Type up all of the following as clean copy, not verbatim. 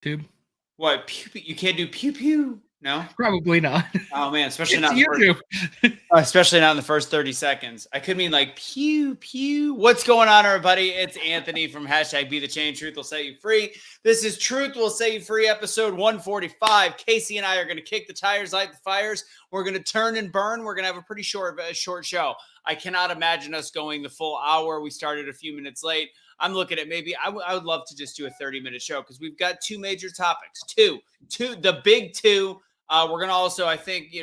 tube. What? Pew, pew, you can't do pew pew? No? Probably not. Oh man, especially It's not in the YouTube. especially not in the first 30 seconds. I could mean like pew pew. What's going on, everybody? It's Anthony from hashtag Be the Change. Truth will set you free. This is Truth Will Set You Free, episode 145. Casey and I are going to kick the tires, light the fires. We're going to turn and burn. We're going to have a pretty short show. I cannot imagine us going the full hour. We started a few minutes late. I'm looking at maybe I would love to just do a 30-minute show because we've got two major topics. Two, the big two. We're going to also, I think,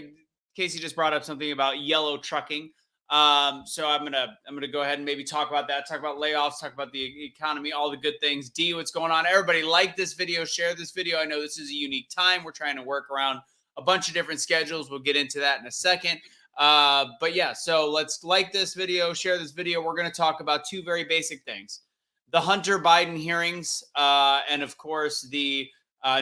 Casey just brought up something about yellow trucking. So I'm gonna go ahead and maybe talk about that, talk about layoffs, talk about the economy, all the good things. D, what's going on? Everybody like this video, share this video. I know this is a unique time. We're trying to work around a bunch of different schedules. We'll get into that in a second. But yeah, so let's like this video, share this video. We're going to talk about two very basic things: the Hunter Biden hearings, and of course the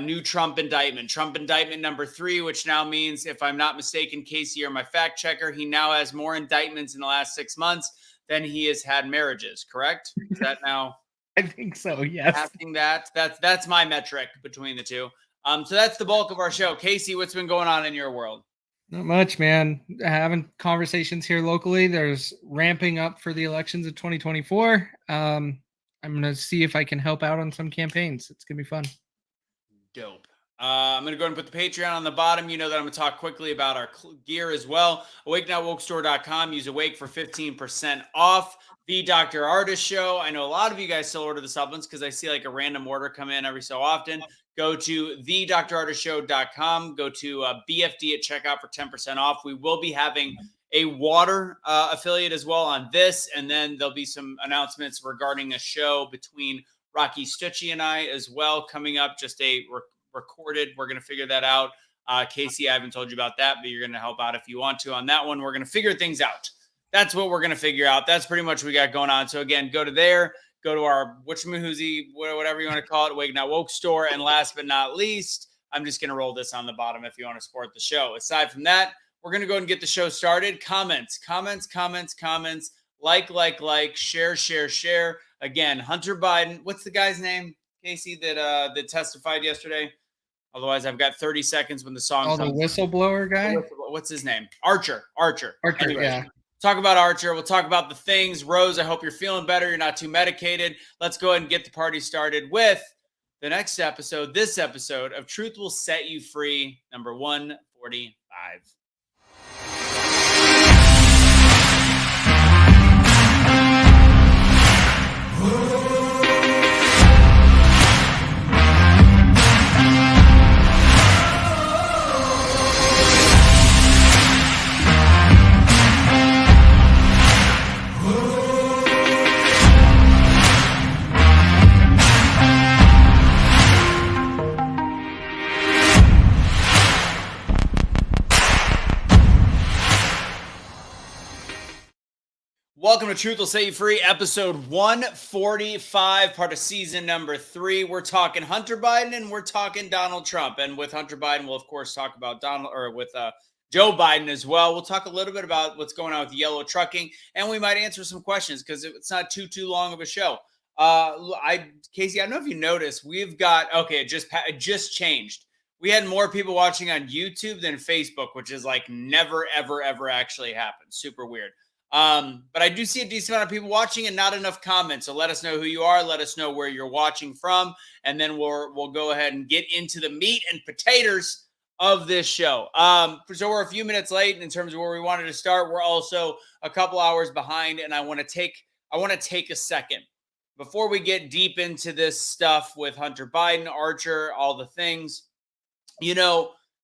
new Trump indictment number 3, which now means, if I'm not mistaken, Casey, or my fact checker, he now has more indictments in the last 6 months than he has had marriages. Correct? Is that now? I think so. Yes. Happening that's my metric between the two. So that's the bulk of our show. Casey, what's been going on in your world? Not much, man. Having conversations here locally. There's ramping up for the elections of 2024. I'm gonna see if I can help out on some campaigns. It's gonna be fun. Dope. I'm going to go ahead and put the Patreon on the bottom. You know that I'm going to talk quickly about our gear as well. AwakeNotWokeStore.com. Use Awake for 15% off. The Dr. Artist Show. I know a lot of you guys still order the supplements because I see like a random order come in every so often. Go to thedrartistshow.com. Go to BFD at checkout for 10% off. We will be having a water affiliate as well on this. And then there'll be some announcements regarding a show between Rocky Stucci and I as well coming up, just a recorded. We're going to figure that out. Casey, I haven't told you about that, but you're going to help out if you want to on that one. We're going to figure things out. That's what we're going to figure out. That's pretty much what we got going on. So again, go to there, go to our whatchamahoozy, whatever you want to call it, Wake Not Woke store. And last but not least, I'm just going to roll this on the bottom if you want to support the show. Aside from that, we're going to go ahead and get the show started. Comments. Like, share. Again, Hunter Biden. What's the guy's name, Casey, that testified yesterday? Otherwise, I've got 30 seconds when the song comes. The whistleblower guy? What's his name? Archer. Anyways, yeah. Talk about Archer. We'll talk about the things. Rose, I hope you're feeling better. You're not too medicated. Let's go ahead and get the party started with the next episode, this episode of Truth Will Set You Free, number 145. Welcome to Truth Will Set You Free, episode 145, part of season number 3. We're talking Hunter Biden and we're talking Donald Trump. And with Hunter Biden, we'll of course talk about Joe Biden as well. We'll talk a little bit about what's going on with yellow trucking, and we might answer some questions because it's not too long of a show. Casey, I don't know if you noticed, we've got it just changed. We had more people watching on YouTube than Facebook, which is like never ever actually happened. Super weird. But I do see a decent amount of people watching and not enough comments. So let us know who you are. Let us know where you're watching from. And then we'll go ahead and get into the meat and potatoes of this show. So we're a few minutes late in terms of where we wanted to start. We're also a couple hours behind, and I want to take a second before we get deep into this stuff with Hunter Biden, Archer, all the things.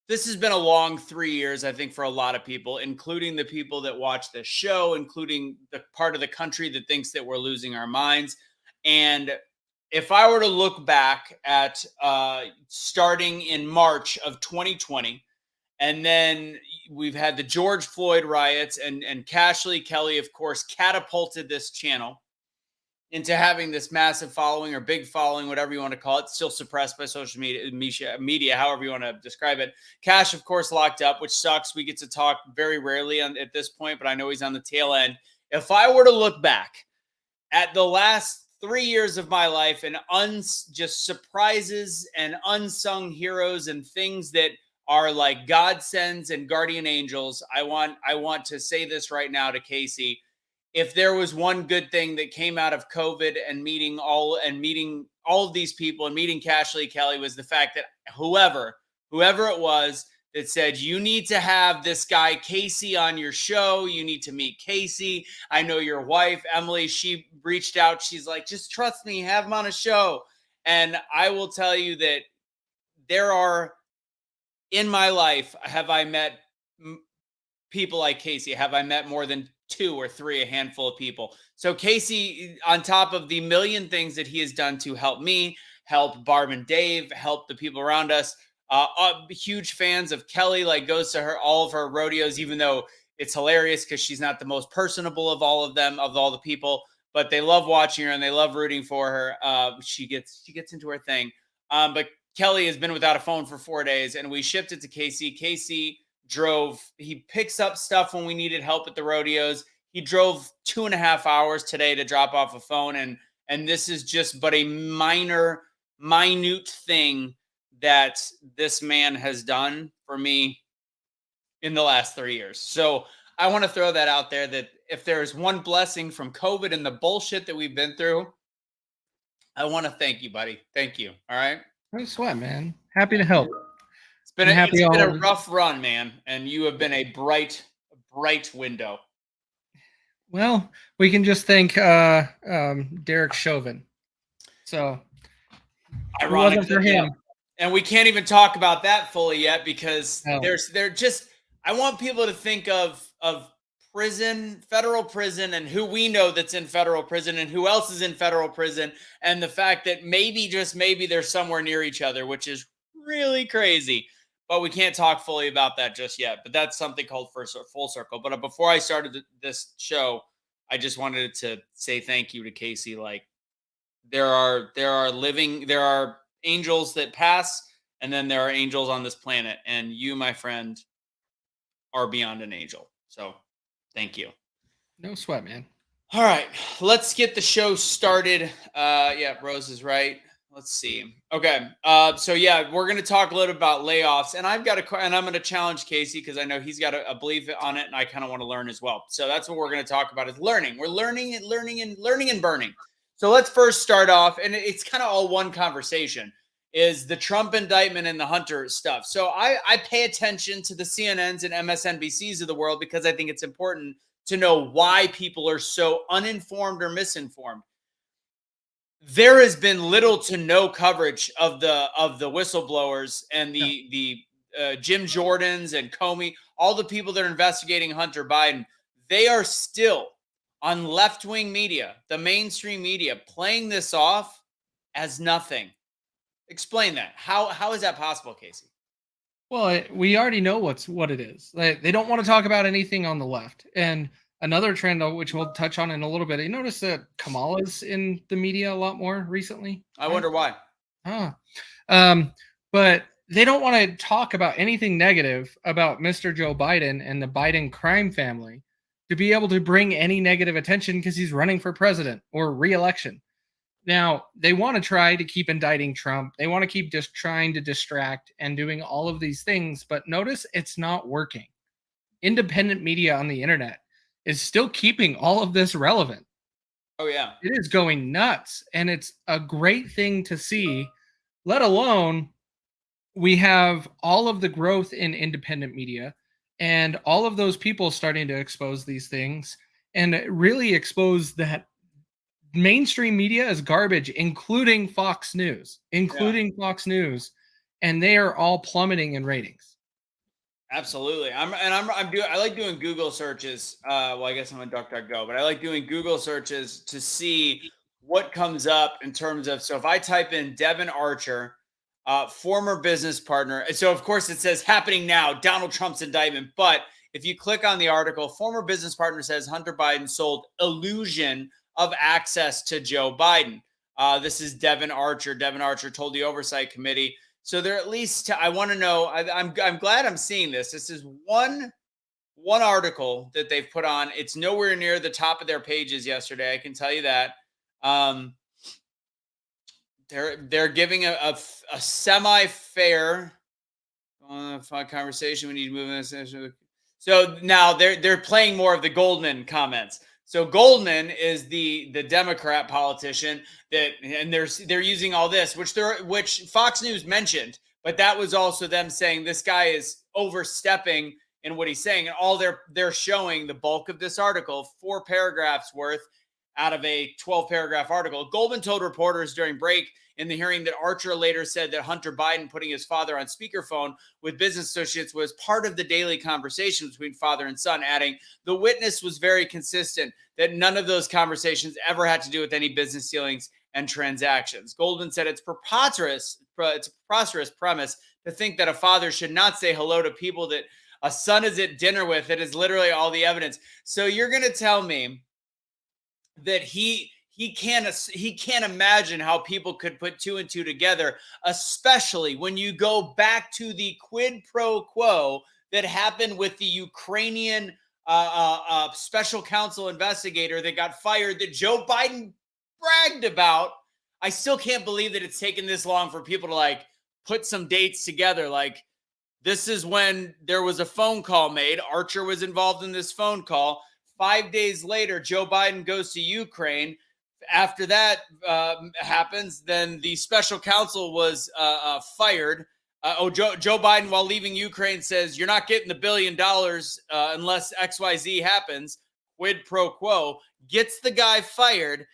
This has been a long 3 years, I think, for a lot of people, including the people that watch this show, including the part of the country that thinks that we're losing our minds. And if I were to look back at starting in March of 2020, and then we've had the George Floyd riots, and Cashley Kelly, of course, catapulted this channel into having this massive following or big following, whatever you want to call it, still suppressed by social media, however you want to describe it. Cash, of course, locked up, which sucks. We get to talk very rarely at this point, but I know he's on the tail end. If I were to look back at the last 3 years of my life and just surprises and unsung heroes and things that are like godsends and guardian angels. I want to say this right now to Casey. If there was one good thing that came out of COVID and meeting all of these people and meeting Cashley Kelly, was the fact that whoever it was that said, you need to have this guy Casey on your show. You need to meet Casey. I know your wife, Emily, she reached out. She's like, just trust me, have him on a show. And I will tell you that there are, in my life, have I met people like Casey? Have I met more than 2 or 3, a handful of people? So Casey, on top of the million things that he has done to help me, help Barb Dave, help the people around us, huge fans of Kelly, like goes to all of her rodeos, even though it's hilarious because she's not the most personable of all of them, of all the people, but they love watching her and they love rooting for her. She gets into her thing. But Kelly has been without a phone for 4 days, and we shipped it to Casey. Casey drove. He picks up stuff when we needed help at the rodeos. He drove 2.5 hours today to drop off a phone, and this is just but a minute thing that this man has done for me in the last 3 years. So I want to throw that out there, that if there's one blessing from COVID and the bullshit that we've been through, I want to thank you, buddy. Thank you. All right. No sweat, man. Happy to help. It's been a rough run, man, and you have been a bright window. Well, we can just thank Derek Chauvin. So it wasn't for him. And we can't even talk about that fully yet because I want people to think of prison, federal prison, and who we know that's in federal prison and who else is in federal prison, and the fact that maybe, just maybe, they're somewhere near each other, which is really crazy. But we can't talk fully about that just yet. But that's something called full circle. But before I started this show, I just wanted to say thank you to Casey. Like, there are angels that pass, and then there are angels on this planet, and you, my friend, are beyond an angel. So thank you. No sweat, man. All right, let's get the show started. Yeah, Rose is right. Let's see. Okay. So yeah, we're going to talk a little about layoffs, and I'm going to challenge Casey because I know he's got a belief on it, and I kind of want to learn as well. So that's what we're going to talk about, is learning. We're learning and burning. So let's first start off, and it's kind of all one conversation, is the Trump indictment and the Hunter stuff. So I pay attention to the CNNs and MSNBCs of the world because I think it's important to know why people are so uninformed or misinformed. There has been little to no coverage of the whistleblowers and the Jim Jordans and Comey, all the people that are investigating Hunter Biden. They are still on left-wing media, the mainstream media, playing this off as nothing. Explain that. How is that possible, Casey? Well, we already know what it is. They don't want to talk about anything on the left. And another trend, which we'll touch on in a little bit, you notice that Kamala's in the media a lot more recently. I wonder why. But they don't want to talk about anything negative about Mr. Joe Biden and the Biden crime family to be able to bring any negative attention because he's running for president or re-election. Now, they want to try to keep indicting Trump. They want to keep just trying to distract and doing all of these things. But notice it's not working. Independent media on the internet is still keeping all of this relevant. Oh, yeah. It is going nuts. And it's a great thing to see, let alone we have all of the growth in independent media and all of those people starting to expose these things and really expose that mainstream media is garbage, including Fox News, and they are all plummeting in ratings. Absolutely. I like doing Google searches. Well, I guess I'm on DuckDuckGo, but I like doing Google searches to see what comes up in terms of, so if I type in Devin Archer, former business partner. So of course it says happening now, Donald Trump's indictment. But if you click on the article, former business partner says Hunter Biden sold illusion of access to Joe Biden. This is Devin Archer. Devin Archer told the Oversight Committee. So they're at least, I want to know, I'm glad I'm seeing this. This is one article that they've put on. It's nowhere near the top of their pages yesterday. I can tell you that. They're giving a semi-fair conversation. We need to move this. So now they're playing more of the Goldman comments. So Goldman is the Democrat politician and they're using all this, which Fox News mentioned, but that was also them saying this guy is overstepping in what he's saying, and all they're showing the bulk of this article, 4 paragraphs worth out of a 12-paragraph article. Goldman told reporters during break in the hearing that Archer later said that Hunter Biden putting his father on speakerphone with business associates was part of the daily conversation between father and son, adding, the witness was very consistent that none of those conversations ever had to do with any business dealings and transactions. Goldman said it's a preposterous premise to think that a father should not say hello to people that a son is at dinner with. It is literally all the evidence. So you're going to tell me that he can't imagine how people could put 2 and 2 together, especially when you go back to the quid pro quo that happened with the Ukrainian special counsel investigator that got fired that Joe Biden bragged about. I still can't believe that it's taken this long for people to like put some dates together. Like, this is when there was a phone call made. Archer was involved in this phone call. 5 days later, Joe Biden goes to Ukraine. After that happens, then the special counsel was fired. Joe Biden, while leaving Ukraine, says, you're not getting the $1 billion unless XYZ happens. Quid pro quo. Gets the guy fired.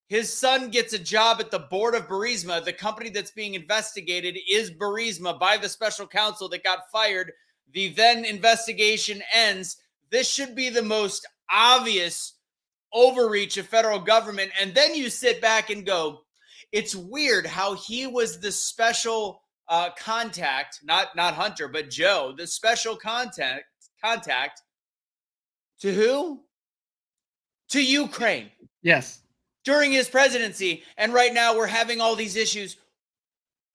His son gets a job at the board of Burisma. The company that's being investigated is Burisma by the special counsel that got fired. The then investigation ends. This should be the most obvious overreach of federal government. And then you sit back and go, it's weird how he was the special contact, not Hunter, but Joe, the special contact to who? To Ukraine. Yes. During his presidency. And right now we're having all these issues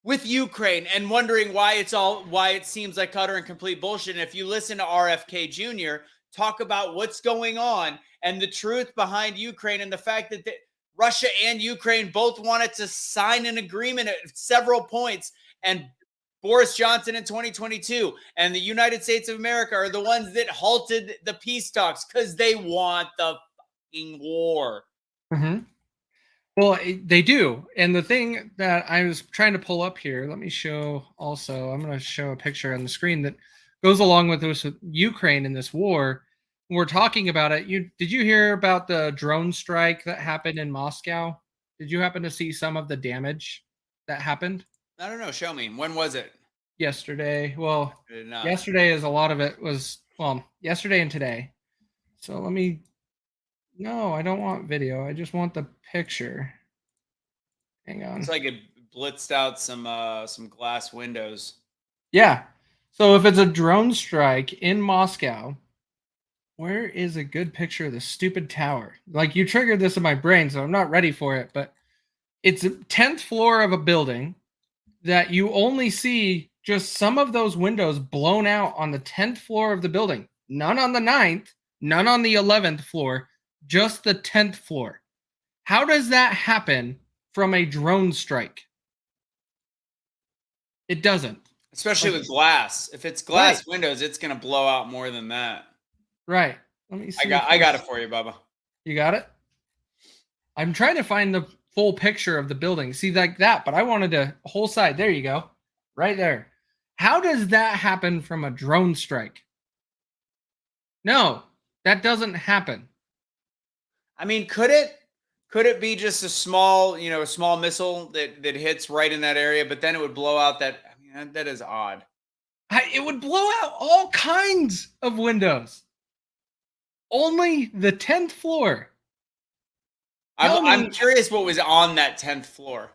with Ukraine and wondering why it seems like utter and complete bullshit. And if you listen to RFK Jr. talk about what's going on and the truth behind Ukraine and the fact that Russia and Ukraine both wanted to sign an agreement at several points, and Boris Johnson in 2022 and the United States of America are the ones that halted the peace talks because they want the fucking war. Mm-hmm. Well, they do. And the thing that I was trying to pull up here, let me show also, I'm going to show a picture on the screen that goes along with this with Ukraine in this war. We're talking about it. Did you hear about the drone strike that happened in Moscow? Did you happen to see some of the damage that happened? I don't know. Show me. When was it? Yesterday. Well, yesterday is a lot of it was, yesterday and today. So let me, no, I don't want video. I just want the picture. Hang on. It's like it blitzed out some glass windows. Yeah. So if it's a drone strike in Moscow, where is a good picture of the stupid tower? Like, you triggered this in my brain, so I'm not ready for it, but it's a 10th floor of a building that you only see just some of those windows blown out on the 10th floor of the building. None on the 9th, none on the 11th floor, just the 10th floor. How does that happen from a drone strike? It doesn't. Especially with glass. If it's glass windows, it's going to blow out more than that. Right. Let me see. I got it for you, Bubba. You got it? I'm trying to find the full picture of the building. See, like that, but I wanted a whole side. There you go. Right there. How does that happen from a drone strike? No, that doesn't happen. I mean, could it be just a small missile that hits right in that area, but then it would blow out that? I mean, that is odd. It would blow out all kinds of windows. Only the 10th floor. I'm curious what was on that 10th floor.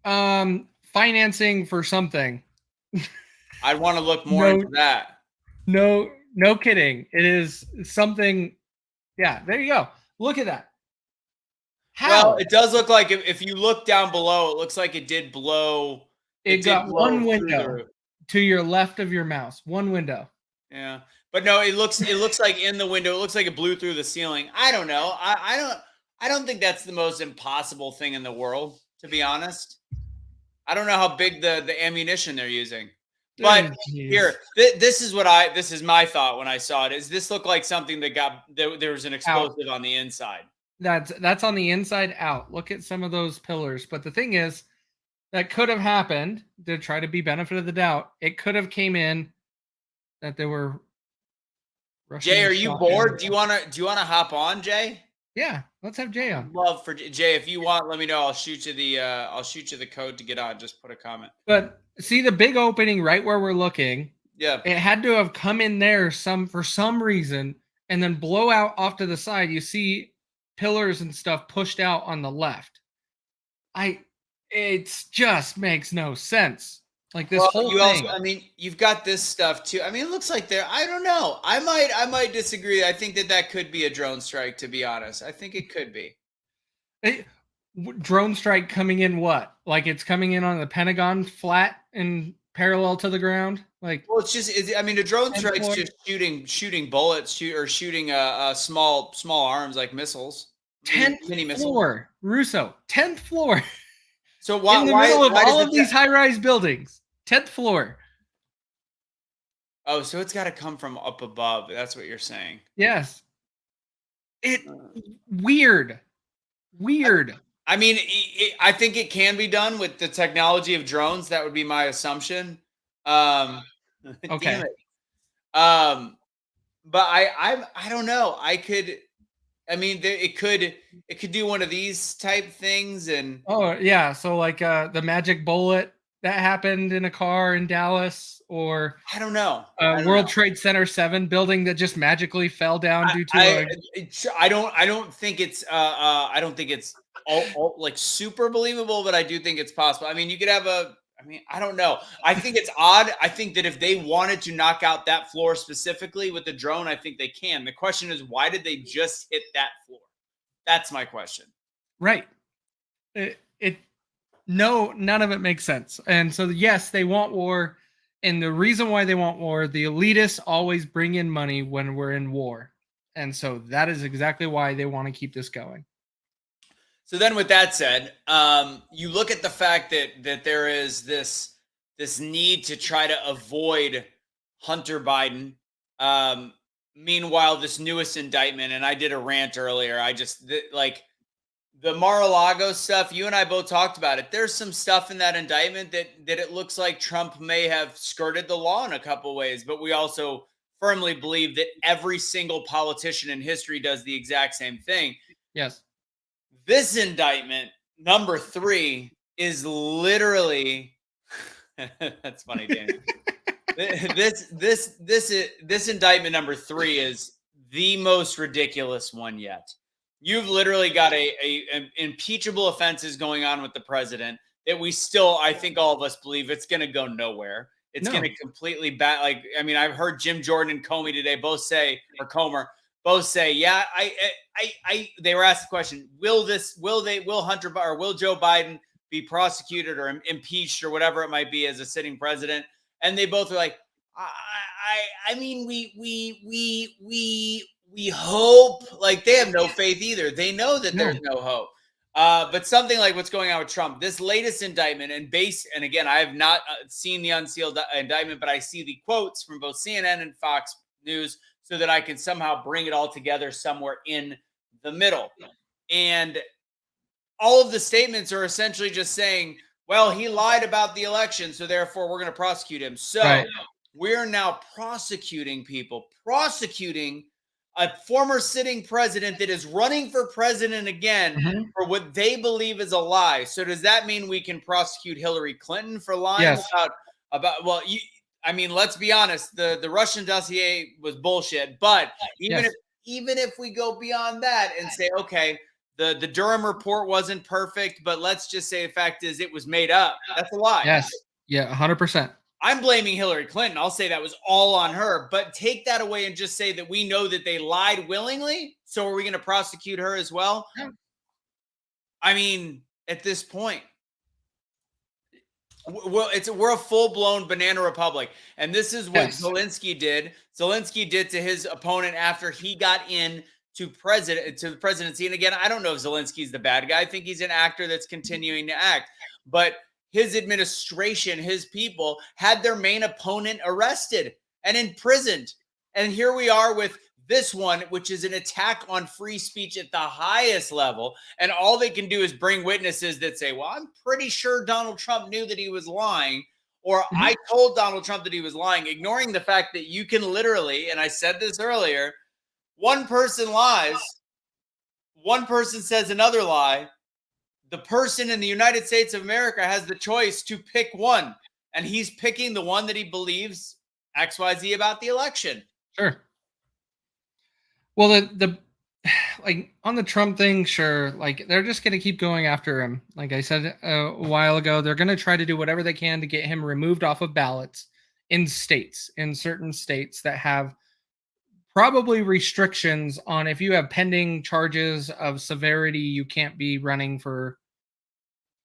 Financing for something. I'd want to look more into that. No kidding. It is something. Yeah, there you go. Look at that. How? Well, it does look like if you look down below, it looks like it did blow. It got one window to your left of your mouse. One window. Yeah. But no, it looks like in the window. It looks like it blew through the ceiling. I don't know. I don't think that's the most impossible thing in the world, to be honest. I don't know how big the ammunition they're using. But Jeez. here, this is my thought when I saw it. Is this looked like something that there was an explosive on the inside? That's on the inside out. Look at some of those pillars. But the thing is, that could have happened, to try to be benefit of the doubt. It could have came in that there were Russian Jay, are you shotguns. bored? Do you wanna hop on, Jay? Yeah, let's have Jay on. Love for Jay. If you want, let me know. I'll shoot you the code to get on. Just put a comment. But see the big opening right where we're looking. Yeah. It had to have come in there for some reason and then blow out off to the side. You see pillars and stuff pushed out on the left. It just makes no sense. Like this whole you thing. Also, I mean, you've got this stuff too. I mean, it looks like I don't know. I might disagree. I think that could be a drone strike, to be honest. I think it could be. Drone strike coming in what? Like it's coming in on the Pentagon flat and parallel to the ground? Like, well, I mean, a drone strike's just shooting bullets, shooting small arms like missiles. 10th floor, Russo, 10th floor. So why in the middle of all of these high-rise buildings, 10th floor. Oh, so it's got to come from up above. That's what you're saying. Yes. Weird. I mean, I think it can be done with the technology of drones. That would be my assumption. Okay. Damn it. But I don't know. I mean, it could do one of these type things, and oh yeah, so like the magic bullet that happened in a car in Dallas, or I don't know, World Trade Center 7 building that just magically fell down due to I don't think it's all like super believable, but I do think it's possible. I mean, you could have I don't know. I think it's odd. I think that if they wanted to knock out that floor specifically with the drone, I think they can. The question is, why did they just hit that floor? That's my question. Right. None of it makes sense. And so, yes, they want war. And the reason why they want war, the elitists always bring in money when we're in war. And so that is exactly why they want to keep this going. So then with that said, you look at the fact that there is this need to try to avoid Hunter Biden. Meanwhile, this newest indictment, and I did a rant earlier. Like the Mar-a-Lago stuff, you and I both talked about it. There's some stuff in that indictment that it looks like Trump may have skirted the law in a couple ways, but we also firmly believe that every single politician in history does the exact same thing. Yes. This indictment, number 3, is literally that's funny, Daniel. This indictment number 3 is the most ridiculous one yet. You've literally got an impeachable offenses going on with the president that we still, I think all of us believe it's going to go nowhere. It's going to completely like, I mean, I've heard Jim Jordan and Comey today both say, or Comer, both say, yeah, they were asked the question, will Hunter or will Joe Biden be prosecuted or impeached or whatever it might be as a sitting president? And they both are like, I mean, we hope. Like, they have no faith either. They know that there's no hope. But something like what's going on with Trump, this latest indictment, and again, I have not seen the unsealed indictment, but I see the quotes from both CNN and Fox News so that I can somehow bring it all together somewhere in the middle. And all of the statements are essentially just saying, well, he lied about the election, so therefore we're going to prosecute him. So we're now prosecuting a former sitting president that is running for president again for what they believe is a lie. So does that mean we can prosecute Hillary Clinton for lying about well, I mean, let's be honest, the Russian dossier was bullshit, but even if we go beyond that and say, okay, the Durham report wasn't perfect, but let's just say the fact is it was made up. That's a lie. Yes. Yeah, 100%. I'm blaming Hillary Clinton. I'll say that was all on her, but take that away and just say that we know that they lied willingly. So are we going to prosecute her as well? Yeah. I mean, at this point, we're a full-blown banana republic. And this is what Zelensky did. Zelensky did to his opponent after he got in to the presidency. And again, I don't know if Zelensky's the bad guy. I think he's an actor that's continuing to act. But his administration, his people, had their main opponent arrested and imprisoned. And here we are with this one, which is an attack on free speech at the highest level. And all they can do is bring witnesses that say, well, I'm pretty sure Donald Trump knew that he was lying, or I told Donald Trump that he was lying, ignoring the fact that you can literally, and I said this earlier, one person lies, one person says another lie. The person in the United States of America has the choice to pick one, and he's picking the one that he believes XYZ about the election. Sure. Well, the like on the Trump thing, sure. Like they're just going to keep going after him. Like I said a while ago, they're going to try to do whatever they can to get him removed off of ballots in certain states that have probably restrictions on if you have pending charges of severity, you can't be running for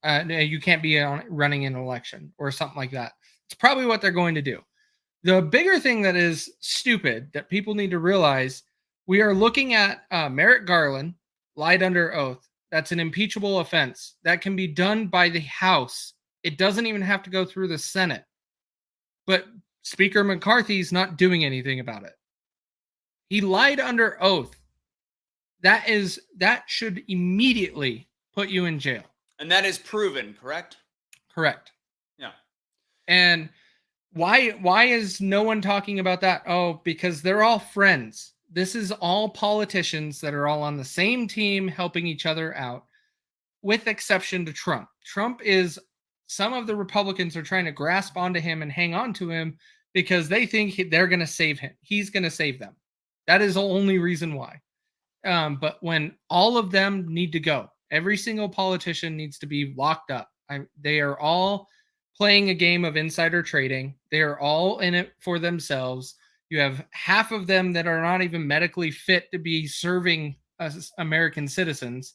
you can't be running an election or something like that. It's probably what they're going to do. The bigger thing that is stupid that people need to realize, we are looking at Merrick Garland lied under oath. That's an impeachable offense that can be done by the House. It doesn't even have to go through the Senate. But Speaker McCarthy's not doing anything about it. He lied under oath. That should immediately put you in jail. And that is proven, correct? Correct. Yeah. And why is no one talking about that? Oh, because they're all friends. This is all politicians that are all on the same team helping each other out, with exception to Trump. Some of the Republicans are trying to grasp onto him and hang on to him because they think they're going to save him. He's going to save them. That is the only reason why. But when all of them need to go, every single politician needs to be locked up. They are all playing a game of insider trading. They are all in it for themselves. You have half of them that are not even medically fit to be serving us American citizens,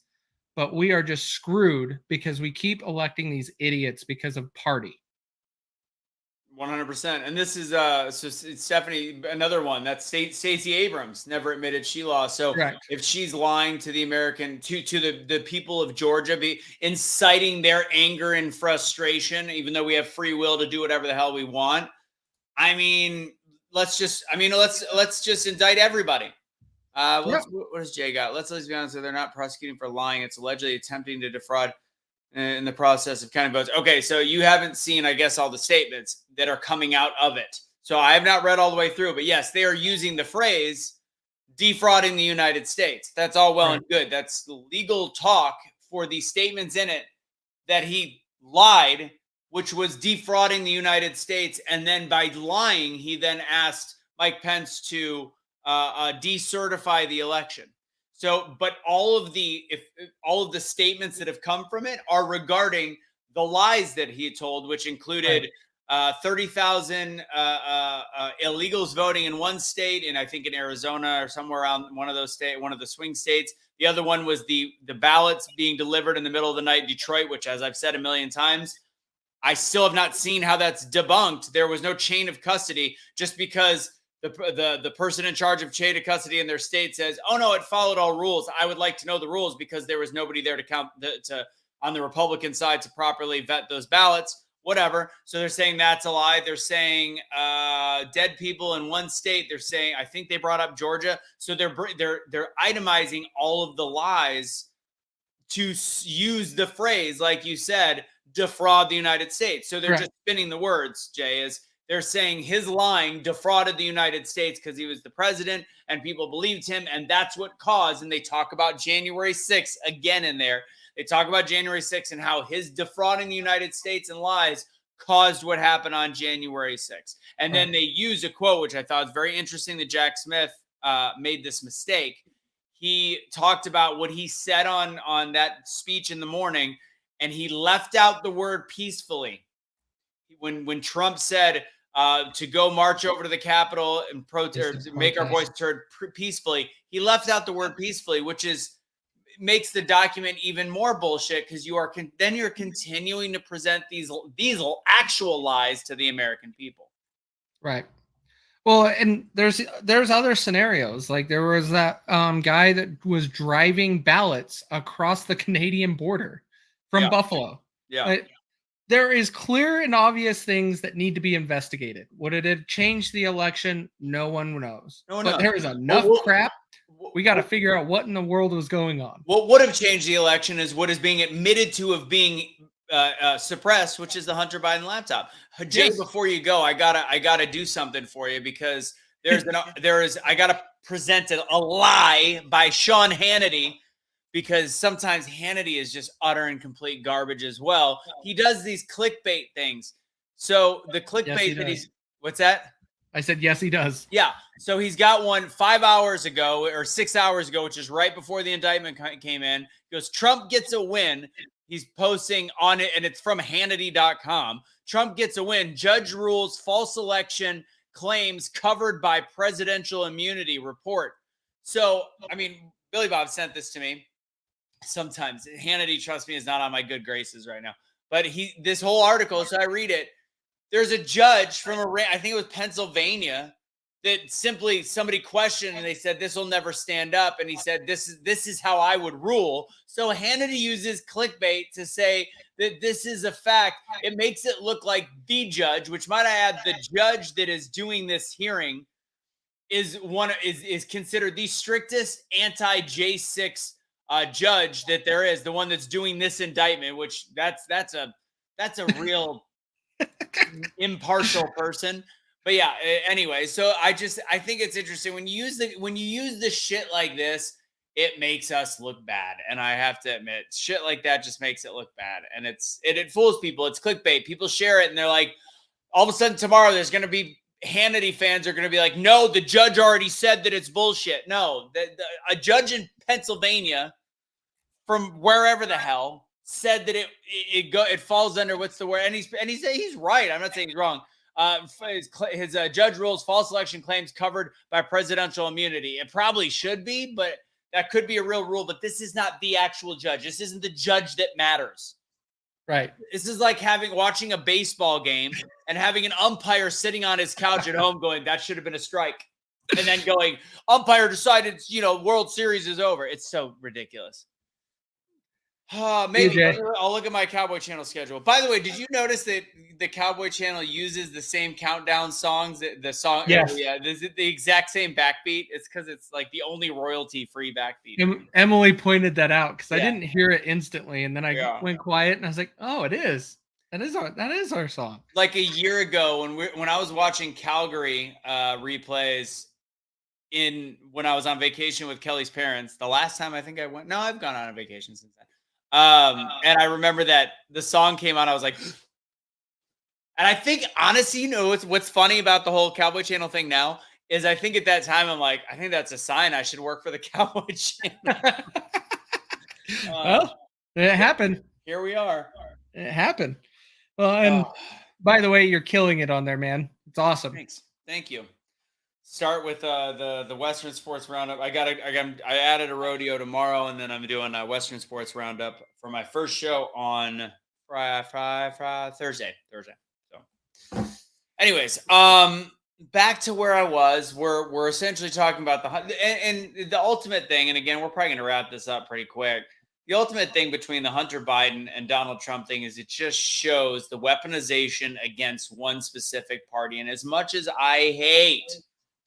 but we are just screwed because we keep electing these idiots because of party. 100%. And this is it's Stephanie, another one. That's Stacey Abrams never admitted she lost. So Correct. if she's lying to the American to the people of Georgia, be inciting their anger and frustration, even though we have free will to do whatever the hell we want. I mean, let's just indict everybody. What does Jay got? Let's be honest. They're not prosecuting for lying. It's allegedly attempting to defraud in the process of counting votes. Okay, so you haven't seen, I guess, all the statements that are coming out of it. So I have not read all the way through, but yes, they are using the phrase defrauding the United States. That's all well and good. That's the legal talk for the statements in it that he lied, which was defrauding the United States. And then by lying, he then asked Mike Pence to decertify the election. So, but all of the statements that have come from it are regarding the lies that he told, which included 30,000 illegals voting in one state, and I think in Arizona or somewhere around one of the swing states. The other one was the ballots being delivered in the middle of the night in Detroit, which, as I've said a million times, I still have not seen how that's debunked. There was no chain of custody just because the person in charge of chain of custody in their state says, oh no, it followed all rules. I would like to know the rules because there was nobody there to count on the Republican side to properly vet those ballots, whatever. So they're saying that's a lie. They're saying dead people in one state. They're saying, I think they brought up Georgia. So they're itemizing all of the lies to use the phrase, like you said, defraud the United States. So they're just spinning the words, Jay, is they're saying his lying defrauded the United States because he was the president and people believed him. And that's what caused, and they talk about January 6th again in there. They talk about January 6th and how his defrauding the United States and lies caused what happened on January 6th. And then they use a quote, which I thought was very interesting, that Jack Smith made this mistake. He talked about what he said on that speech in the morning, and he left out the word peacefully. When Trump said to go march over to the Capitol and protest, make our voice heard peacefully, he left out the word peacefully, which makes the document even more bullshit because you're continuing to present these actual lies to the American people. Right. Well, and there's other scenarios. Like there was that guy that was driving ballots across the Canadian border from Buffalo. Yeah. There is clear and obvious things that need to be investigated. Would it have changed the election? No one knows. No one But knows. there is enough crap. We got to figure out what in the world was going on. What would have changed the election is what is being admitted to of being suppressed, which is the Hunter Biden laptop. Jay, Yes. before you go, I gotta do something for you because I gotta present a lie by Sean Hannity, because sometimes Hannity is just utter and complete garbage as well. He does these clickbait things. So the clickbait that he's what's that? I said, yes, he does. Yeah. So he's got one 5 hours ago or 6 hours ago, which is right before the indictment came in. He goes, Trump gets a win. He's posting on it, and it's from Hannity.com. Trump gets a win. Judge rules false election claims covered by presidential immunity report. So, I mean, Billy Bob sent this to me. Sometimes Hannity, trust me, is not on my good graces right now. But this whole article, so I read it. There's a judge from I think it was Pennsylvania, that simply somebody questioned and they said this will never stand up, and he said this is how I would rule. So Hannity uses clickbait to say that this is a fact. It makes it look like the judge, which might I add, the judge that is doing this hearing is considered the strictest anti J6 judge that there is, the one that's doing this indictment, which that's a real impartial person. But yeah, anyway, so I think it's interesting when you use the shit like this, it makes us look bad. And I have to admit, shit like that just makes it look bad. And it fools people. It's clickbait. People share it and they're like, all of a sudden tomorrow there's going to be Hannity fans are going to be like, no, the judge already said that it's bullshit. No, a judge in Pennsylvania from wherever the hell said that it falls under what's the word, and he's right. I'm not saying he's wrong. His judge rules false election claims covered by presidential immunity. It probably should be, but that could be a real rule. But this is not the actual judge. This isn't the judge that matters. Right. This is like watching a baseball game and having an umpire sitting on his couch at home going, that should have been a strike. And then going, umpire decided, World Series is over. It's so ridiculous. Maybe I'll look at my Cowboy Channel schedule. By the way, did you notice that the Cowboy Channel uses the same countdown songs? The song, yes, the exact same backbeat. It's because it's like the only royalty-free backbeat. Emily pointed that out because I didn't hear it instantly, and then I went quiet, and I was like, "Oh, it is. That is our song." Like a year ago, when I was watching Calgary replays when I was on vacation with Kelly's parents, the last time I think I went. No, I've gone on a vacation since then. And I remember that the song came on. I was like, and I think honestly, what's funny about the whole Cowboy Channel thing now is I think at that time I'm like, I think that's a sign I should work for the Cowboy Channel. Well, it happened. Here we are. It happened. Well, and by the way, you're killing it on there, man. It's awesome. Thanks. Thank you. Start with the Western Sports Roundup. I added a rodeo tomorrow, and then I'm doing a Western Sports Roundup for my first show on Thursday. So, anyways, back to where I was. We're essentially talking about the ultimate thing. And again, we're probably going to wrap this up pretty quick. The ultimate thing between the Hunter Biden and Donald Trump thing is it just shows the weaponization against one specific party. And as much as I hate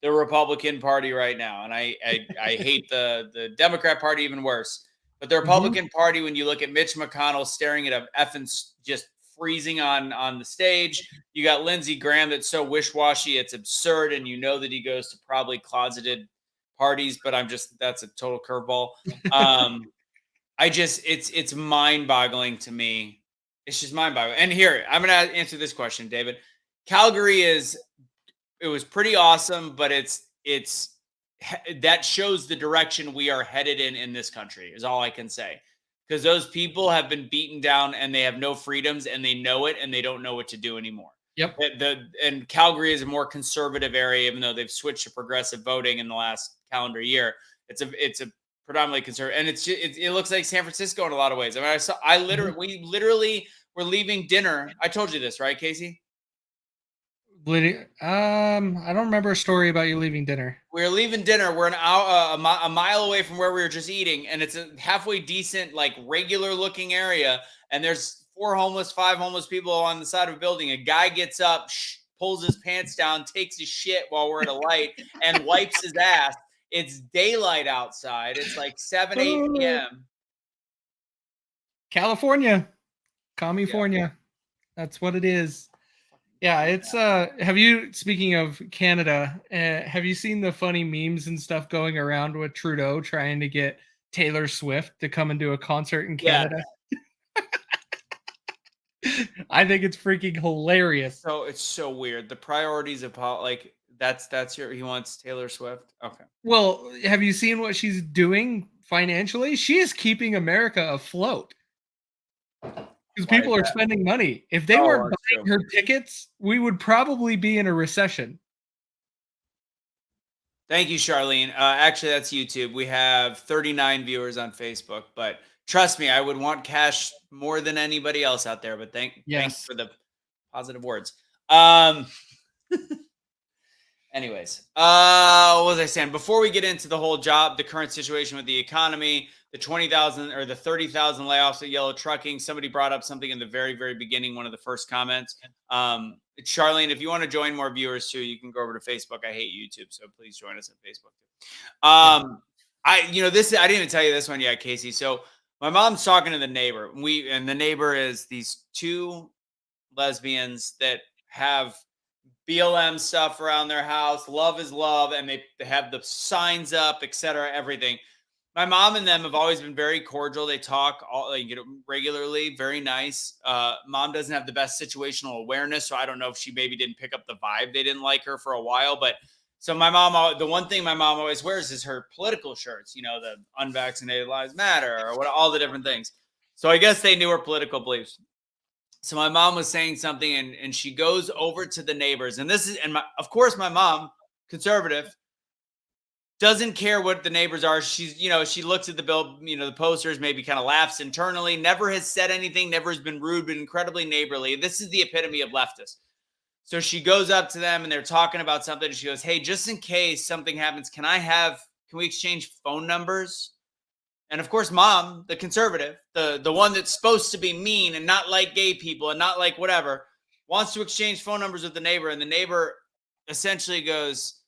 the Republican Party right now, and I hate the Democrat Party even worse, but the Republican Party, when you look at Mitch McConnell staring at a effing just freezing on the stage, you got Lindsey Graham that's so wish-washy it's absurd, and you know that he goes to probably closeted parties, but that's a total curveball. It's mind-boggling to me. It's just mind-boggling. And here, I'm going to answer this question, David. Calgary it was pretty awesome, but that shows the direction we are headed in this country is all I can say. Because those people have been beaten down and they have no freedoms and they know it and they don't know what to do anymore. Yep. And Calgary is a more conservative area, even though they've switched to progressive voting in the last calendar year. It's a predominantly conservative, and it looks like San Francisco in a lot of ways. I mean, we literally were leaving dinner. I told you this, right, Casey? I don't remember a story about you leaving dinner. We're leaving dinner. We're a mile away from where we were just eating, and it's a halfway decent, like regular looking area. And there's 5 homeless people on the side of a building. A guy gets up, pulls his pants down, takes his shit while we're at a light, and wipes his ass. It's daylight outside. It's like 7, 8 p.m. California. California. That's what it is. Yeah, it's speaking of Canada, have you seen the funny memes and stuff going around with Trudeau trying to get Taylor Swift to come and do a concert in Canada? I think it's freaking hilarious. So it's so weird. The priorities of he wants Taylor Swift. Okay. Well, have you seen what she's doing financially? She is keeping America afloat. Because people are spending money. If they weren't buying her tickets, we would probably be in a recession. Thank you, Charlene. Actually, that's YouTube. We have 39 viewers on Facebook, but trust me, I would want cash more than anybody else out there. But thanks for the positive words. Anyways, what was I saying? Before we get into the current situation with the economy, the 20,000 or the 30,000 layoffs at Yellow Trucking, somebody brought up something in the very, very beginning, one of the first comments. Charlene, if you want to join more viewers too, you can go over to Facebook. I hate YouTube, so please join us on Facebook too. I didn't even tell you this one yet, Casey. So my mom's talking to the neighbor. And the neighbor is these two lesbians that have BLM stuff around their house. Love is love. And they have the signs up, etc., everything. My mom and them have always been very cordial. They talk regularly, very nice. Mom doesn't have the best situational awareness, so I don't know if she maybe didn't pick up the vibe. They didn't like her for a while. But so my mom, the one thing my mom always wears is her political shirts, the unvaccinated lives matter or all the different things. So I guess they knew her political beliefs. So my mom was saying something and she goes over to the neighbors. And of course, my mom, conservative, doesn't care what the neighbors are. She's, she looks at the bill, the posters, maybe kind of laughs internally, never has said anything, never has been rude, but incredibly neighborly. This is the epitome of leftist. So she goes up to them and they're talking about something. And she goes, hey, just in case something happens, can we exchange phone numbers? And of course, mom, the conservative, the one that's supposed to be mean and not like gay people and not like whatever, wants to exchange phone numbers with the neighbor. And the neighbor essentially goes,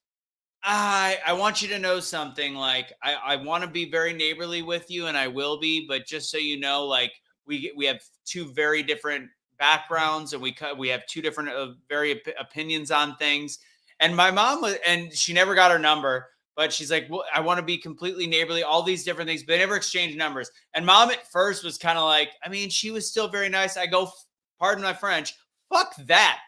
I want you to know something. Like, I want to be very neighborly with you, and I will be. But just so you know, like, we have two very different backgrounds, and we have two different opinions on things. And my mom and she never got her number, but she's like, well, I want to be completely neighborly, all these different things, but they never exchanged numbers. And mom at first was kind of like, she was still very nice. I go, pardon my French, fuck that,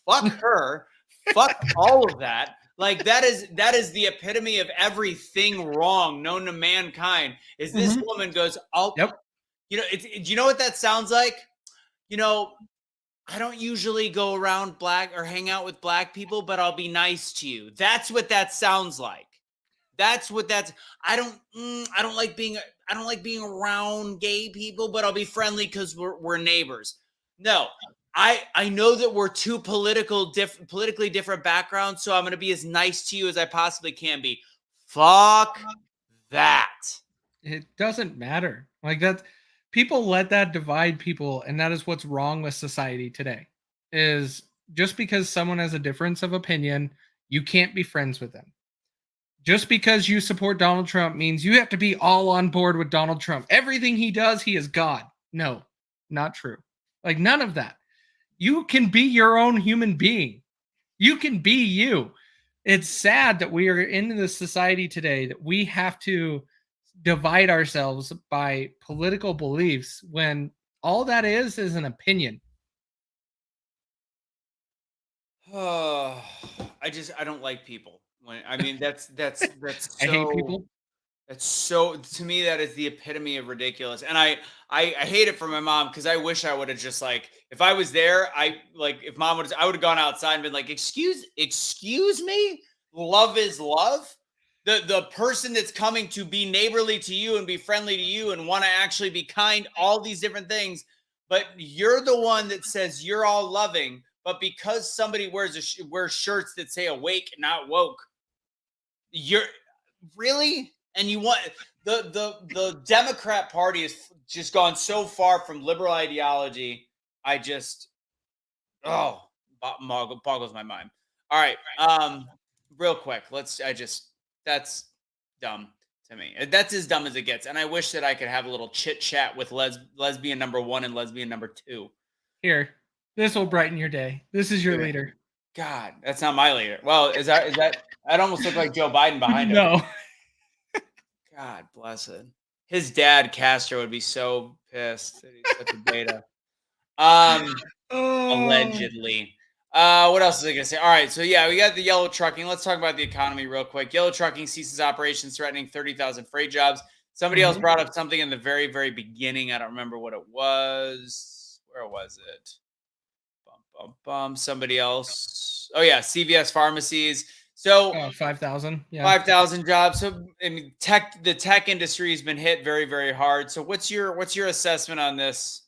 fuck her, fuck all of that. Like that is the epitome of everything wrong known to mankind. Is this woman goes, oh, yep. Do you know what that sounds like? I don't usually go around black or hang out with black people, but I'll be nice to you. That's what that sounds like. I don't like being around gay people, but I'll be friendly because we're neighbors. No. I know that we're two politically different backgrounds, so I'm going to be as nice to you as I possibly can be. Fuck that. It doesn't matter. Like that, people let that divide people, and that is what's wrong with society today. Is just because someone has a difference of opinion, you can't be friends with them. Just because you support Donald Trump means you have to be all on board with Donald Trump. Everything he does, he is God. No, not true. Like none of that. You can be your own human being. You can be you. It's sad that we are in this society today that we have to divide ourselves by political beliefs when all that is an opinion. Oh, I don't like people. That's I hate people. That's so, to me, that is the epitome of ridiculous. And I hate it for my mom because I wish I would have just if I was there, if mom would, I would have gone outside and been like, excuse me, love is love. The person that's coming to be neighborly to you and be friendly to you and want to actually be kind, all these different things. But you're the one that says you're all loving. But because somebody wears shirts that say awake, not woke, you're really. And you want the Democrat Party has just gone so far from liberal ideology I just, oh, boggles my mind. All right. Real quick, that's dumb to me. That's as dumb as it gets. And I wish that I could have a little chit chat with lesbian number one and lesbian number two. Here, this will brighten your day. This is your Dude, leader. God, that's not my leader. Well, that almost looked like Joe Biden behind him. No. God bless it. His dad, Castro, would be so pissed that he's such a beta. Allegedly. What else is I gonna say? All right, so yeah, we got the yellow trucking. Let's talk about the economy real quick. Yellow trucking ceases operations, threatening 30,000 freight jobs. Somebody else brought up something in the very, very beginning. I don't remember what it was. Where was it? Somebody else. Oh yeah, CVS pharmacies. So 5,000. Yeah. 5,000 jobs. So I mean, the tech industry has been hit very, very hard. So what's your assessment on this,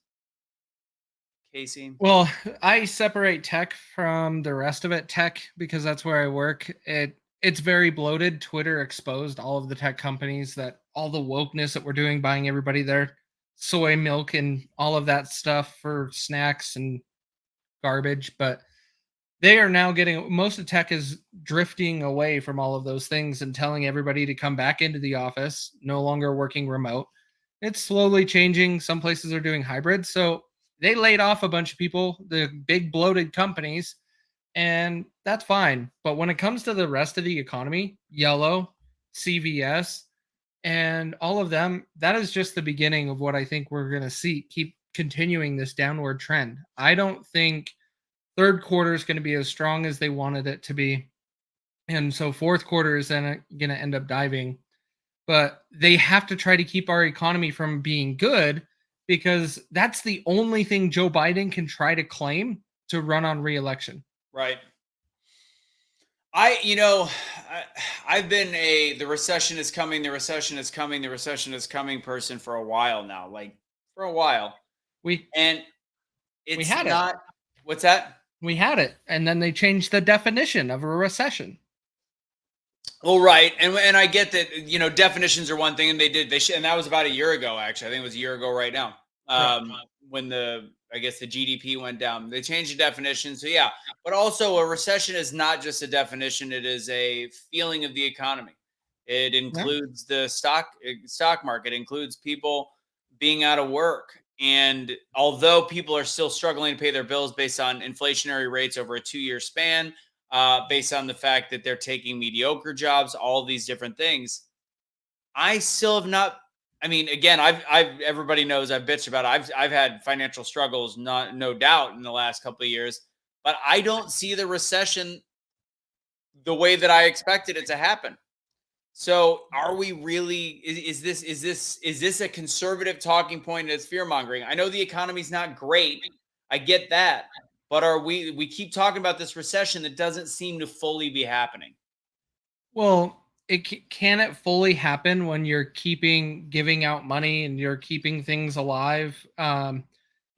Casey? Well, I separate tech from the rest of it. Tech, because that's where I work. It's very bloated. Twitter exposed all of the tech companies, that all the wokeness that we're doing, buying everybody their soy milk and all of that stuff for snacks and garbage. But they are now getting, most of tech is drifting away from all of those things and telling everybody to come back into the office, no longer working remote. It's slowly changing. Some places are doing hybrid. So they laid off a bunch of people, the big bloated companies, and that's fine. But when it comes to the rest of the economy, yellow, CVS, and all of them, that is just the beginning of what I think we're going to see keep continuing this downward trend. I don't think third quarter is going to be as strong as they wanted it to be. And so fourth quarter is then going to end up diving. But they have to try to keep our economy from being good, because that's the only thing Joe Biden can try to claim to run on re-election. Right. I've been the recession is coming, the recession is coming, the recession is coming person for a while now, like for a while. We had not, what's that? We had it. And then they changed the definition of a recession. Well, right. And I get that, definitions are one thing, and and that was about a year ago, actually. I think it was a year ago right now. When I guess the GDP went down, they changed the definition. So yeah, but also a recession is not just a definition. It is a feeling of the economy. It includes the stock market, it includes people being out of work. And although people are still struggling to pay their bills based on inflationary rates over a 2-year span, based on the fact that they're taking mediocre jobs, all these different things, I still have not. I mean, again, everybody knows I've bitched about it. I've had financial struggles, no doubt, in the last couple of years, but I don't see the recession the way that I expected it to happen. So, are we really? Is this a conservative talking point? And it's fear mongering. I know the economy's not great. I get that, but we keep talking about this recession that doesn't seem to fully be happening. Well, can it fully happen when you're giving out money and you're keeping things alive?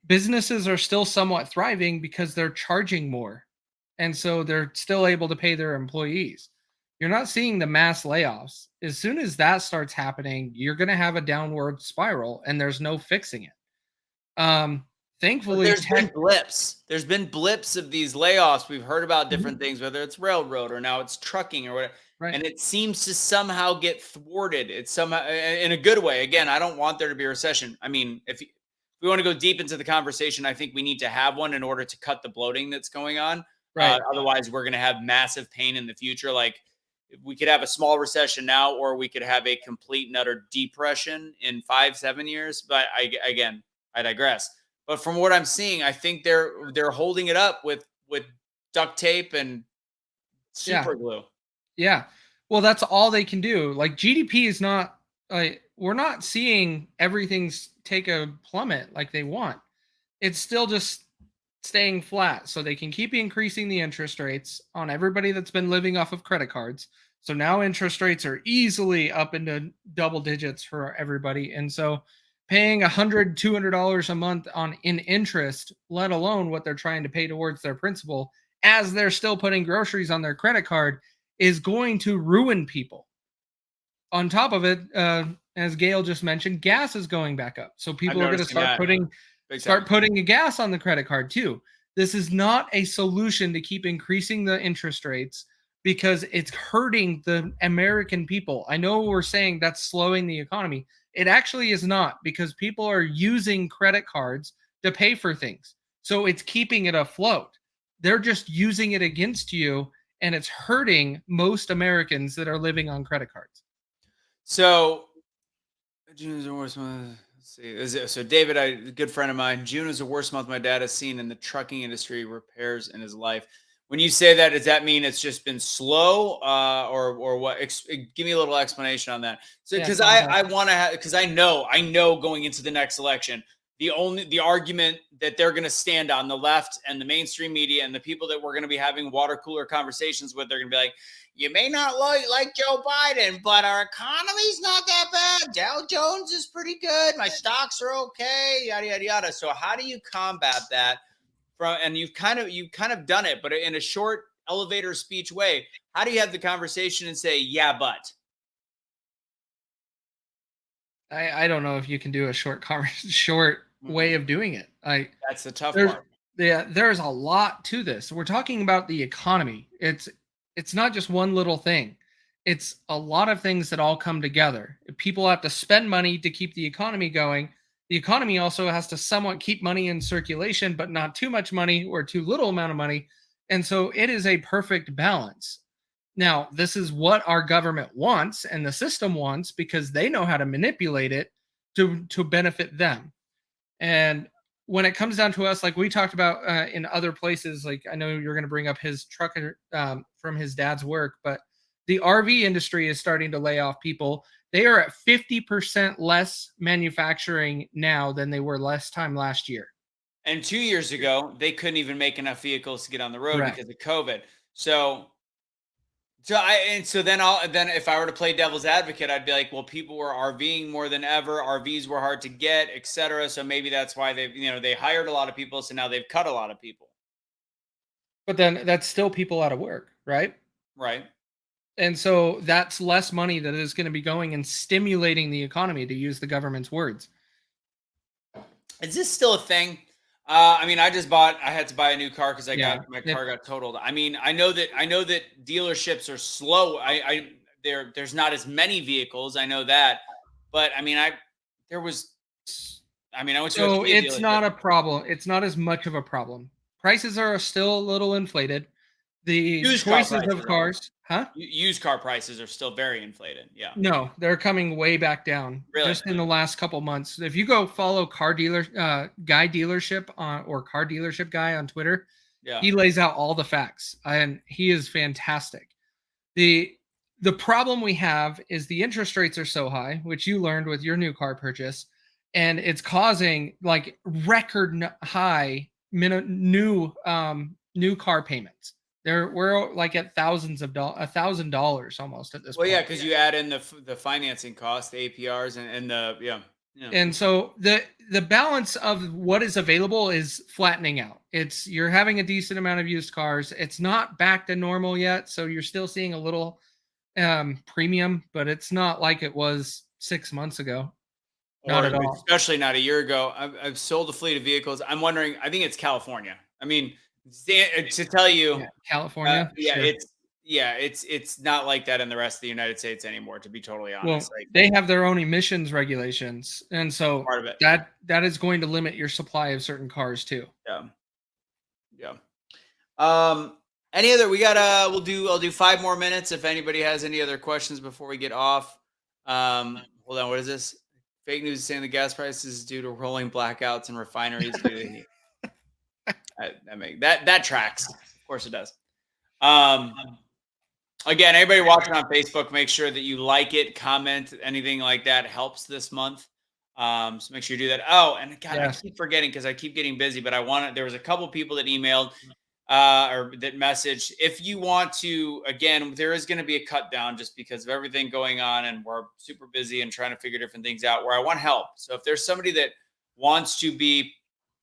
Businesses are still somewhat thriving because they're charging more, and so they're still able to pay their employees. You're not seeing the mass layoffs. As soon as that starts happening, you're going to have a downward spiral, and there's no fixing it. Thankfully, there's been blips. There's been blips of these layoffs. We've heard about different things, whether it's railroad or now it's trucking or whatever. Right. And it seems to somehow get thwarted. It's somehow in a good way. Again, I don't want there to be a recession. I mean, if we want to go deep into the conversation, I think we need to have one in order to cut the bloating that's going on. Right. Otherwise, we're going to have massive pain in the future. Like, we could have a small recession now, or we could have a complete and utter depression in 5-7 years. But I digress. But from what I'm seeing, I think they're holding it up with duct tape and super glue. Yeah. Well, that's all they can do. Like, GDP is not, we're not seeing everything's take a plummet like they want. It's still just staying flat, so they can keep increasing the interest rates on everybody that's been living off of credit cards. So now interest rates are easily up into double digits for everybody. And so paying $100, $200 a month in interest, let alone what they're trying to pay towards their principal, as they're still putting groceries on their credit card, is going to ruin people. On top of it, as Gail just mentioned, gas is going back up. So people are going to start putting Big Start time. putting a gas on the credit card too. This is not a solution to keep increasing the interest rates because it's hurting the American people. I know we're saying that's slowing the economy. It actually is not, because people are using credit cards to pay for things. So it's keeping it afloat. They're just using it against you, and it's hurting most Americans that are living on credit cards. So June is the worst month. Let's see. So David, a good friend of mine, June is the worst month my dad has seen in the trucking industry repairs in his life. When you say that, does that mean it's just been slow, or what? Give me a little explanation on that. So, Yeah, because contact. I want to have, because I know going into the next election, the argument that they're going to stand on, the left and the mainstream media and the people that we're going to be having water cooler conversations with, they're going to be like, you may not like Joe Biden, but our economy's not that bad. Dow Jones is pretty good. My stocks are okay. Yada yada yada. So how do you combat that? And you've kind of done it, but in a short elevator speech way. How do you have the conversation and say, yeah, but? I don't know if you can do a short way of doing it. That's the tough There's part. Yeah, there's a lot to this. We're talking about the economy. It's not just one little thing. It's a lot of things that all come together. People have to spend money to keep the economy going. The economy also has to somewhat keep money in circulation, but not too much money or too little amount of money. And so it is a perfect balance. Now, this is what our government wants and the system wants, because they know how to manipulate it to benefit them. And when it comes down to us, like we talked about in other places, like I know you're going to bring up his trucker from his dad's work, but the RV industry is starting to lay off people. They are at 50% less manufacturing now than they were last year. And 2 years ago, they couldn't even make enough vehicles to get on the road Correct. because of COVID. So then if I were to play devil's advocate, I'd be like, well, people were RVing more than ever. RVs were hard to get, etc. So maybe that's why they hired a lot of people. So now they've cut a lot of people. But then that's still people out of work, right? Right. And so that's less money that is going to be going and stimulating the economy, to use the government's words. Is this still a thing? I mean, I had to buy a new car because Yeah. my car got totaled. I mean, I know that dealerships are slow. There's not as many vehicles. I know that, but I mean, there was. I mean, I went to a So Kia it's dealership. not a problem. It's not as much of a problem. Prices are still a little inflated. The Used car choices prices of are. cars, huh? Used car prices are still very inflated. Yeah. No, they're coming way back down Really? just in the last couple months. If you go follow guy dealership on or car dealership guy on Twitter, Yeah. he lays out all the facts, and he is fantastic. The problem we have is the interest rates are so high, which you learned with your new car purchase, and it's causing like record high new car payments. We're like at $1,000 almost at this Well, yeah, point. because you add in the financing cost, the APRs, and the yeah. And so the balance of what is available is flattening out. You're having a decent amount of used cars. It's not back to normal yet, so you're still seeing a little premium, but it's not like it was 6 months ago. Not Or at all. especially not a year ago. I've sold a fleet of vehicles. I'm wondering. I think it's California. I mean, to tell you, Yeah, California, yeah, sure. it's not like that in the rest of the United States anymore. To be totally honest, Well, like they have their own emissions regulations, and so part of it. that is going to limit your supply of certain cars too. Yeah, yeah. Any other? I'll do 5 more minutes. If anybody has any other questions before we get off. Hold on. What is this? Fake news saying the gas prices is due to rolling blackouts and refineries due to the heat. That tracks. Of course it does. Again, everybody watching on Facebook, make sure that you like it, comment, anything like that helps this month. So make sure you do that. Oh, and God, Yes. I keep forgetting because I keep getting busy, but there was a couple people that emailed or that messaged. If you want to, again, there is going to be a cut down just because of everything going on, and we're super busy and trying to figure different things out where I want help. So if there's somebody that wants to be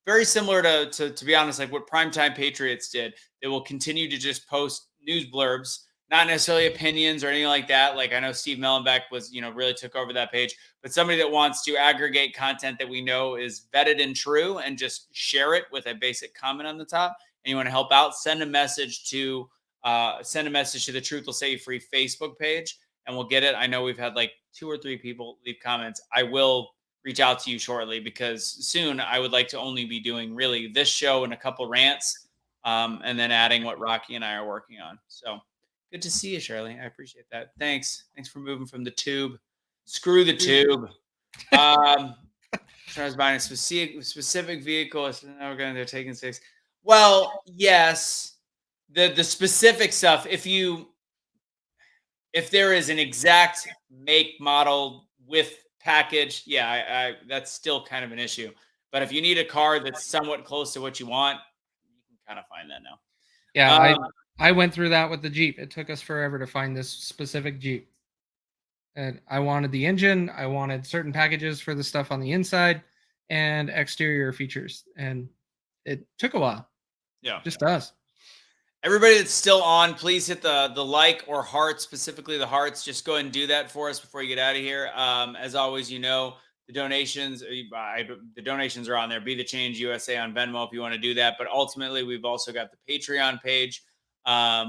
very similar to be honest, like what Primetime Patriots did, they will continue to just post news blurbs, not necessarily opinions or anything like that. Like I know Steve Mellenbeck was, really took over that page, but somebody that wants to aggregate content that we know is vetted and true and just share it with a basic comment on the top. And you want to help out, send a message to the Truth Will Set You Free Facebook page and we'll get it. I know we've had like 2 or 3 people leave comments. I will reach out to you shortly because soon I would like to only be doing really this show and a couple rants, and then adding what Rocky and I are working on. So good to see you, Shirley. I appreciate that. Thanks for moving from the tube. Screw the tube. I was buying a specific vehicle. So now they're taking 6. Well, yes, the specific stuff. If there is an exact make, model with package, yeah, that's still kind of an issue. But if you need a car that's somewhat close to what you want, you can kind of find that now. Yeah, I went through that with the Jeep. It took us forever to find this specific Jeep. And I wanted the engine, I wanted certain packages for the stuff on the inside and exterior features. And it took a while. Yeah. Just does. Everybody that's still on, please hit the like or heart, specifically the hearts. Just go ahead and do that for us before you get out of here. As always, the donations are on there. Be the Change USA on Venmo if you want to do that. But ultimately, we've also got the Patreon page,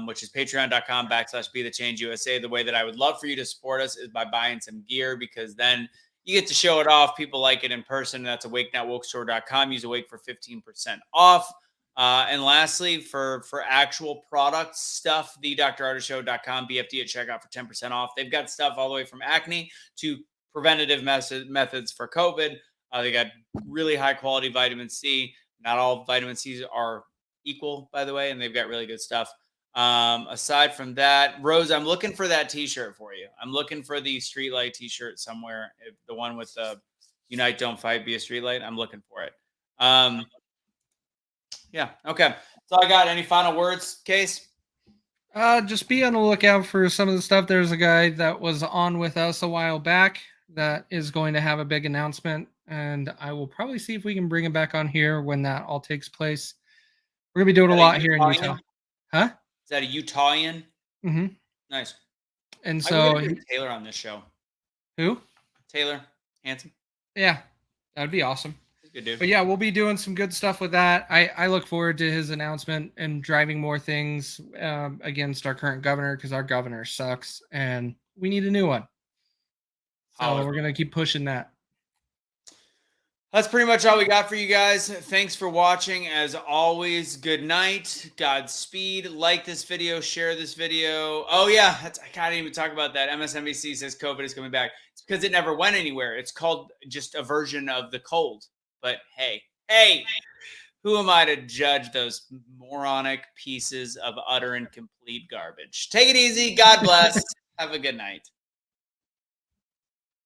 which is patreon.com/Be the Change USA. The way that I would love for you to support us is by buying some gear, because then you get to show it off. People like it in person. That's awakenotwokestore.com. Use Awake for 15% off. And lastly, for actual product stuff, thedrartisshow.com, BFD at checkout for 10% off. They've got stuff all the way from acne to preventative methods for COVID. They got really high quality vitamin C. Not all vitamin C's are equal, by the way, and they've got really good stuff. Aside from that, Rose, I'm looking for that t-shirt for you. I'm looking for the Streetlight t-shirt somewhere. The one with the Unite, Don't Fight, Be a Streetlight. I'm looking for it. Yeah. Okay. So I got any final words, Case? Just be on the lookout for some of the stuff. There's a guy that was on with us a while back that is going to have a big announcement, and I will probably see if we can bring him back on here when that all takes place. We're gonna be doing a lot here in Utah. Huh? Is that a Utahian? Mm-hmm. Nice. And so Taylor on this show. Who? Taylor Hanson. Yeah, that would be awesome. Good dude. But yeah, we'll be doing some good stuff with that. I look forward to his announcement and driving more things against our current governor, because our governor sucks and we need a new one. So we're going to keep pushing that. That's pretty much all we got for you guys. Thanks for watching. As always, good night. Godspeed. Like this video. Share this video. Oh, yeah. I can't even talk about that. MSNBC says COVID is coming back. It's because it never went anywhere. It's called just a version of the cold. But hey, who am I to judge those moronic pieces of utter and complete garbage? Take it easy. God bless. Have a good night.